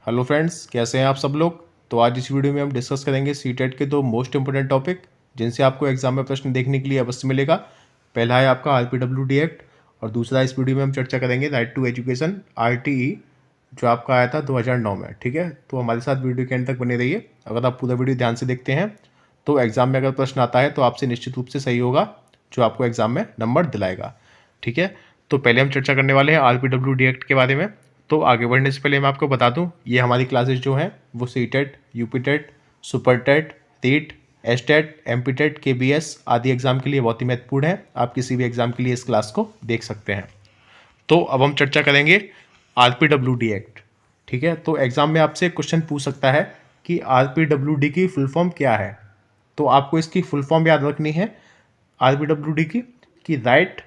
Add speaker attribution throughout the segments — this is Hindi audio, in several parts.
Speaker 1: हेलो फ्रेंड्स, कैसे हैं आप सब लोग। तो आज इस वीडियो में हम डिस्कस करेंगे सीटेट के दो मोस्ट इंपोर्टेंट टॉपिक जिनसे आपको एग्जाम में प्रश्न देखने के लिए अवश्य मिलेगा। पहला है आपका आरपीडब्ल्यूडी एक्ट और दूसरा इस वीडियो में हम चर्चा करेंगे राइट टू एजुकेशन आरटीई जो आपका आया था 2009 में। ठीक है, तो हमारे साथ वीडियो के एंड तक बने रहिए। अगर आप पूरा वीडियो ध्यान से देखते हैं तो एग्जाम में अगर प्रश्न आता है तो आपसे निश्चित रूप से सही होगा, जो आपको एग्जाम में नंबर दिलाएगा। ठीक है, तो पहले हम चर्चा करने वाले हैं आरपीडब्ल्यूडी एक्ट के बारे में। तो आगे बढ़ने से पहले मैं आपको बता दूं, ये हमारी क्लासेस जो हैं वो CTET, UPTET, super TET, REET, STET, MPTET, KBS आदि एग्जाम के लिए बहुत ही महत्वपूर्ण है। आप किसी भी एग्जाम के लिए इस क्लास को देख सकते हैं। तो अब हम चर्चा करेंगे आरपीडब्ल्यूडी एक्ट। ठीक है, तो एग्जाम में आपसे क्वेश्चन पूछ सकता है कि आरपीडब्ल्यूडी की फुल फॉर्म क्या है। तो आपको इसकी फुल फॉर्म याद रखनी है आरपीडब्ल्यूडी की right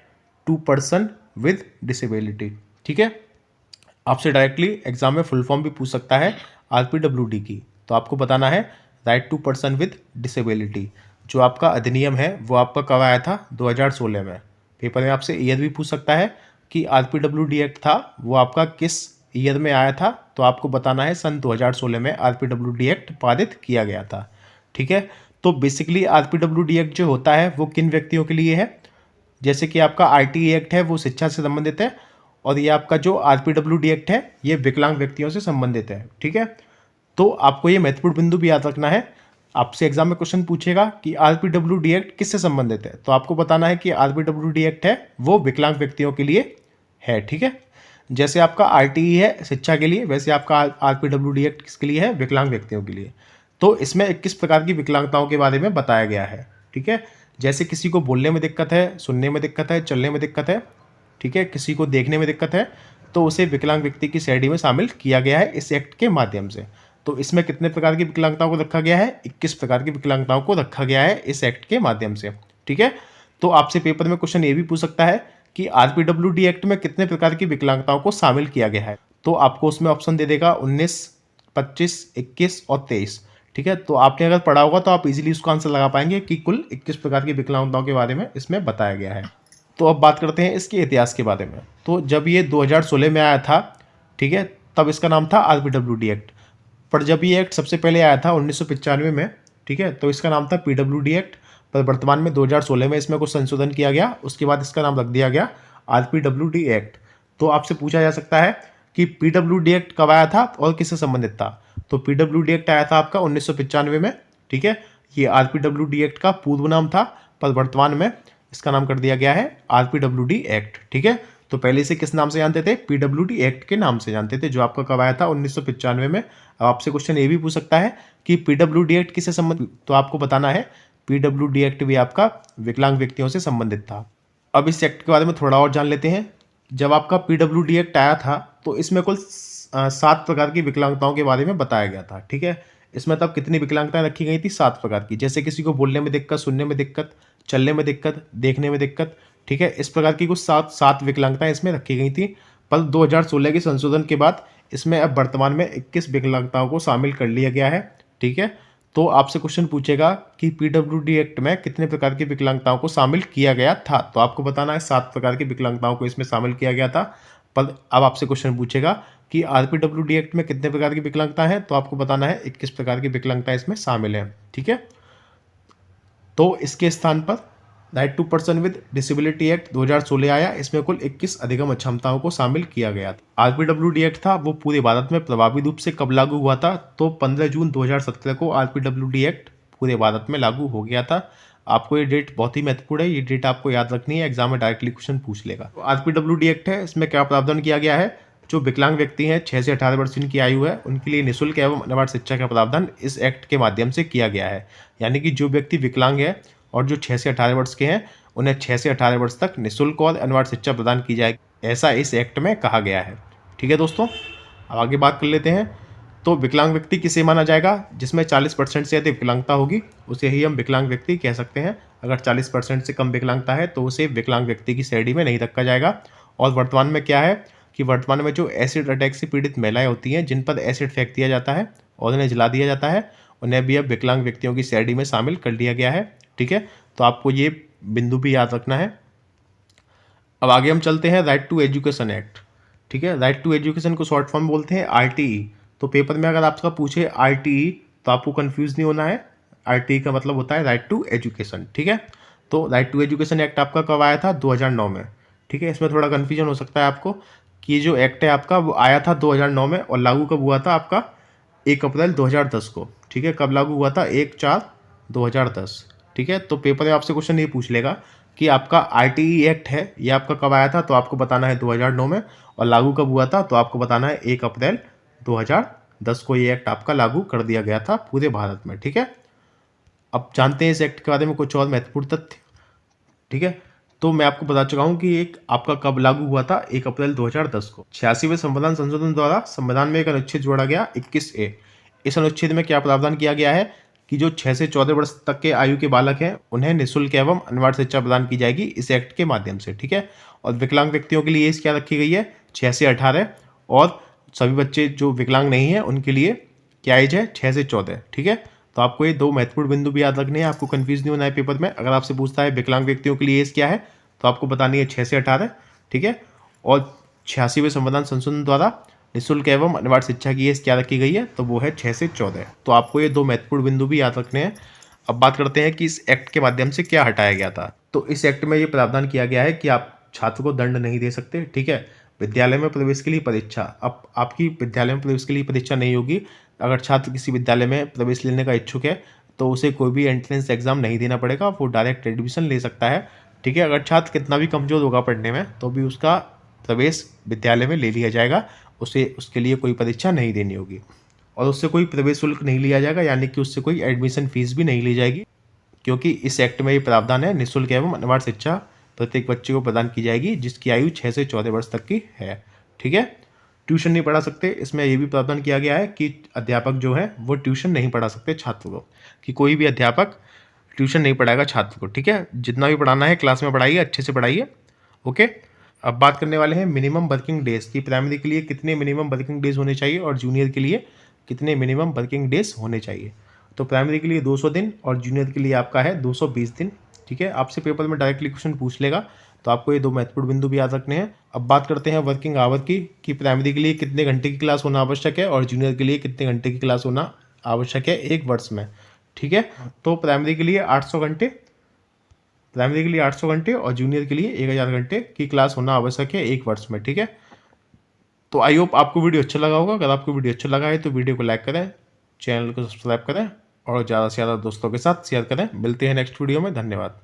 Speaker 1: to person with disability. ठीक है, आपसे डायरेक्टली एग्जाम में फुल फॉर्म भी पूछ सकता है आरपीडब्ल्यूडी की। तो आपको बताना है right to person with disability. जो आपका अधिनियम है वो आपका कब आया था, 2016 में। पेपर में आपसे ईयर भी पूछ सकता है कि आरपीडब्ल्यूडी एक्ट था वो आपका किस ईयर में आया था। तो आपको बताना है सन 2016 में आरपीडब्ल्यूडी एक्ट पारित किया गया था। ठीक है, तो बेसिकली आरपीडब्ल्यूडी एक्ट जो होता है वो किन व्यक्तियों के लिए है। जैसे कि आपका आरटीई एक्ट है वो शिक्षा से संबंधित है, और ये आपका जो आरपीडब्ल्यूडी एक्ट है ये विकलांग व्यक्तियों से संबंधित है। ठीक है, तो आपको ये महत्वपूर्ण बिंदु भी याद रखना है। आपसे एग्जाम में क्वेश्चन पूछेगा कि आरपीडब्ल्यूडी एक्ट किससे संबंधित है, तो आपको बताना है कि आरपीडब्ल्यूडी एक्ट है वो विकलांग व्यक्तियों के लिए है। ठीक है, जैसे आपका आरटीई है शिक्षा के लिए, वैसे आपका आरपीडब्ल्यूडी एक्ट किसके लिए है, विकलांग व्यक्तियों के लिए। तो इसमें 21 प्रकार की विकलांगताओं के बारे में बताया गया है। ठीक है, जैसे किसी को बोलने में दिक्कत है, सुनने में दिक्कत है, चलने में दिक्कत है, ठीक है, किसी को देखने में दिक्कत है, तो उसे विकलांग व्यक्ति की श्रेणी में शामिल किया गया है इस एक्ट के माध्यम से। तो इसमें कितने प्रकार की विकलांगताओं को रखा गया है, 21 प्रकार की विकलांगताओं को रखा गया है इस एक्ट के माध्यम से। ठीक है, तो आपसे पेपर में क्वेश्चन ये भी पूछ सकता है कि आरपीडब्ल्यूडी एक्ट में कितने प्रकार की विकलांगताओं को शामिल किया गया है। तो आपको उसमें ऑप्शन दे देगा 19, 25, 21 और 23। ठीक है, तो आपने अगर पढ़ा होगा तो आप इजीली उसका आंसर लगा पाएंगे कि कुल 21 प्रकार की विकलांगताओं के बारे में इसमें बताया गया है। तो अब बात करते हैं इसके इतिहास के बारे में। तो जब ये 2016 में आया था, ठीक है, तब इसका नाम था आरपीडब्ल्यूडी एक्ट। पर जब ये एक्ट सबसे पहले आया था 1995 में, ठीक है, तो इसका नाम था पीडब्ल्यूडी एक्ट। पर वर्तमान में 2016 में इसमें कुछ संशोधन किया गया, उसके बाद इसका नाम रख दिया गया आरपीडब्ल्यूडी एक्ट। तो आपसे पूछा जा सकता है कि पीडब्ल्यूडी एक्ट कब आया था और किससे संबंधित था। तो पीडब्ल्यूडी एक्ट आया था आपका 1995 में। ठीक है, ये आरपीडब्ल्यूडी एक्ट का पूर्व नाम था, पर वर्तमान में इसका नाम कर दिया गया है आरपीडब्ल्यूडी एक्ट। ठीक है, तो पहले से किस नाम से जानते थे, पीडब्ल्यूडी एक्ट के नाम से जानते थे, जो आपका कब आया था 1995 में। अब आपसे क्वेश्चन ये भी पूछ सकता है कि पीडब्ल्यूडी एक्ट किससे संबंधित, तो आपको बताना है पीडब्ल्यूडी एक्ट भी आपका विकलांग व्यक्तियों से संबंधित था। अब इस एक्ट के बारे में थोड़ा और जान लेते हैं। जब आपका पीडब्ल्यूडी एक्ट आया था तो इसमें कुल 7 प्रकार की विकलांगताओं के बारे में बताया गया था। ठीक है, इसमें तब कितनी विकलांगताएं रखी गई थी, 7 प्रकार की। जैसे किसी को बोलने में दिक्कत, सुनने में दिक्कत, चलने में दिक्कत, देखने में दिक्कत। ठीक है, इस प्रकार की कुछ सात विकलांगताएं इसमें रखी गई थी। पर 2016 के संशोधन के बाद इसमें अब वर्तमान में 21 विकलांगताओं को शामिल कर लिया गया है। ठीक है, तो आपसे क्वेश्चन पूछेगा कि पीडब्ल्यूडी एक्ट में कितने प्रकार की विकलांगताओं को शामिल किया गया था। तो आपको बताना है 7 प्रकार की विकलांगताओं को इसमें शामिल किया गया था। पर अब आपसे क्वेश्चन पूछेगा कि आरपीडब्ल्यूडी एक्ट में कितने प्रकार की विकलांगता है, तो आपको बताना है 21 प्रकार की विकलांगता इसमें शामिल है। ठीक है, तो इसके स्थान पर right to person with disability act 2016 आया। इसमें कुल 21 अधिगम अक्षमताओं को शामिल किया गया था। आरपीडब्ल्यूडी एक्ट था वो पूरे भारत में प्रभावी रूप से कब लागू हुआ था, तो 15 जून 2017 को आरपीडब्ल्यूडी एक्ट पूरे भारत में लागू हो गया था। आपको ये डेट बहुत ही महत्वपूर्ण है, ये डेट आपको याद रखनी है, एग्जाम में डायरेक्टली क्वेश्चन पूछ लेगा। तो आरपीडब्ल्यूडी एक्ट है, इसमें क्या प्रावधान किया गया है, जो विकलांग व्यक्ति हैं 6 से 18 वर्ष की आयु है उनके लिए निःशुल्क एवं अनिवार्य शिक्षा का प्रावधान इस एक्ट के माध्यम से किया गया है। यानी कि जो व्यक्ति विकलांग है और जो 6 से 18 वर्ष के हैं उन्हें 6 से 18 वर्ष तक निःशुल्क और अनिवार्य शिक्षा प्रदान की जाएगी, ऐसा इस एक्ट में कहा गया है। ठीक है दोस्तों, अब आगे बात कर लेते हैं। तो विकलांग व्यक्ति किसे माना जाएगा, जिसमें 40% से अधिक विकलांगता होगी उसे ही हम विकलांग व्यक्ति कह सकते हैं। अगर 40% से कम विकलांगता है तो उसे विकलांग व्यक्ति की श्रेणी में नहीं रखा जाएगा। और वर्तमान में क्या है कि वर्तमान में जो एसिड अटैक से पीड़ित महिलाएं होती हैं जिन पर एसिड फेंक दिया जाता है और उन्हें जला दिया जाता है, उन्हें भी अब विकलांग व्यक्तियों की श्रेणी में शामिल कर लिया गया है। ठीक है, तो आपको ये बिंदु भी याद रखना है। अब आगे हम चलते हैं राइट टू एजुकेशन एक्ट। ठीक है, राइट टू एजुकेशन को शॉर्ट फॉर्म बोलते हैं आरटीई। तो पेपर में अगर आपका पूछे RTE तो आपको कंफ्यूज नहीं होना है। RTE का मतलब होता है राइट टू एजुकेशन, ठीक है। तो राइट टू एजुकेशन एक्ट आपका कब आया था? 2009 में, ठीक है। इसमें थोड़ा कन्फ्यूजन हो सकता है आपको कि ये जो एक्ट है आपका वो आया था 2009 में और लागू कब हुआ था आपका? 1 अप्रैल 2010 को, ठीक है। कब लागू हुआ था? 1/4/2010, ठीक है। तो पेपर में आपसे क्वेश्चन ये पूछ लेगा कि आपका RTE एक्ट है ये आपका कब आया था, तो आपको बताना है 2009 में, और लागू कब हुआ था तो आपको बताना है 1 अप्रैल 2010 को ये एक्ट आपका लागू कर दिया गया था पूरे भारत में, ठीक है। अब जानते हैं इस एक्ट के बारे में कुछ और महत्वपूर्ण तथ्य, ठीक है। तो मैं आपको बता चुका हूँ कि एक आपका कब लागू हुआ था? 1 अप्रैल 2010 को। 86वें संविधान संशोधन द्वारा संविधान में एक अनुच्छेद जोड़ा गया 21A। इस अनुच्छेद में क्या प्रावधान किया गया है कि जो 6 से 14 वर्ष तक के आयु के बालक हैं उन्हें निःशुल्क एवं अनिवार्य शिक्षा प्रदान की जाएगी इस एक्ट के माध्यम से, ठीक है। और विकलांग व्यक्तियों के लिए एज क्या रखी गई है? 6 से 18, और सभी बच्चे जो विकलांग नहीं है उनके लिए क्या एज है? 6 से 14, ठीक है। तो आपको ये 2 महत्वपूर्ण बिंदु भी याद रखने हैं, आपको कंफ्यूज नहीं होना है पेपर में। अगर आपसे पूछता है विकलांग व्यक्तियों के लिए एज क्या है तो आपको बतानी है 6 से 18, ठीक है। और 86वें संविधान संशोधन द्वारा निःशुल्क एवं अनिवार्य शिक्षा की एज क्या रखी गई है? तो वो है 6 से 14। तो आपको ये 2 महत्वपूर्ण बिंदु भी याद रखने हैं। अब बात करते हैं कि इस एक्ट के माध्यम से क्या हटाया गया था। तो इस एक्ट में ये प्रावधान किया गया है कि आप छात्र को दंड नहीं दे सकते, ठीक है। विद्यालय में प्रवेश के लिए परीक्षा, अब आपकी विद्यालय में प्रवेश के लिए परीक्षा नहीं होगी। अगर छात्र किसी विद्यालय में प्रवेश लेने का इच्छुक है तो उसे कोई भी एंट्रेंस एग्जाम नहीं देना पड़ेगा, वो डायरेक्ट एडमिशन ले सकता है, ठीक है। अगर छात्र कितना भी कमजोर होगा पढ़ने में तो भी उसका प्रवेश विद्यालय में ले लिया जाएगा, उसे उसके लिए कोई परीक्षा नहीं देनी होगी और उससे कोई प्रवेश शुल्क नहीं लिया जाएगा, यानी कि उससे कोई एडमिशन फीस भी नहीं ली जाएगी, क्योंकि इस एक्ट में ये प्रावधान है निःशुल्क एवं अनिवार्य शिक्षा प्रत्येक बच्चे को प्रदान की जाएगी जिसकी आयु 6 से 14 वर्ष तक की है, ठीक है। ट्यूशन नहीं पढ़ा सकते, इसमें ये भी प्रावधान किया गया है कि अध्यापक जो है वो ट्यूशन नहीं पढ़ा सकते छात्र को, कि कोई भी अध्यापक ट्यूशन नहीं पढ़ाएगा छात्र को, ठीक है। जितना भी पढ़ाना है क्लास में पढ़ाइए, अच्छे से पढ़ाइए, ओके। अब बात करने वाले हैं मिनिमम वर्किंग डेज की। प्राइमरी के लिए कितने मिनिमम वर्किंग डेज होने चाहिए और जूनियर के लिए कितने मिनिमम वर्किंग डेज होने चाहिए। तो प्राइमरी के लिए 200 दिन और जूनियर के लिए आपका है 220 दिन, ठीक है। आपसे पेपर में डायरेक्टली क्वेश्चन पूछ लेगा, तो आपको ये 2 महत्वपूर्ण बिंदु भी याद रखने हैं। अब बात करते हैं वर्किंग आवर की, कि प्राइमरी के लिए कितने घंटे की क्लास होना आवश्यक है और जूनियर के लिए कितने घंटे की क्लास होना आवश्यक है एक वर्ष में, ठीक है। तो प्राइमरी के लिए 800 घंटे, प्राइमरी के लिए 800 घंटे और जूनियर के लिए 1000 घंटे की क्लास होना आवश्यक है एक वर्ष में, ठीक है। तो आई होप आपको वीडियो अच्छा लगा होगा। अगर आपको वीडियो अच्छा लगा है तो वीडियो को लाइक करें, चैनल को सब्सक्राइब करें और ज़्यादा से ज़्यादा दोस्तों के साथ शेयर करें। मिलते हैं नेक्स्ट वीडियो में, धन्यवाद।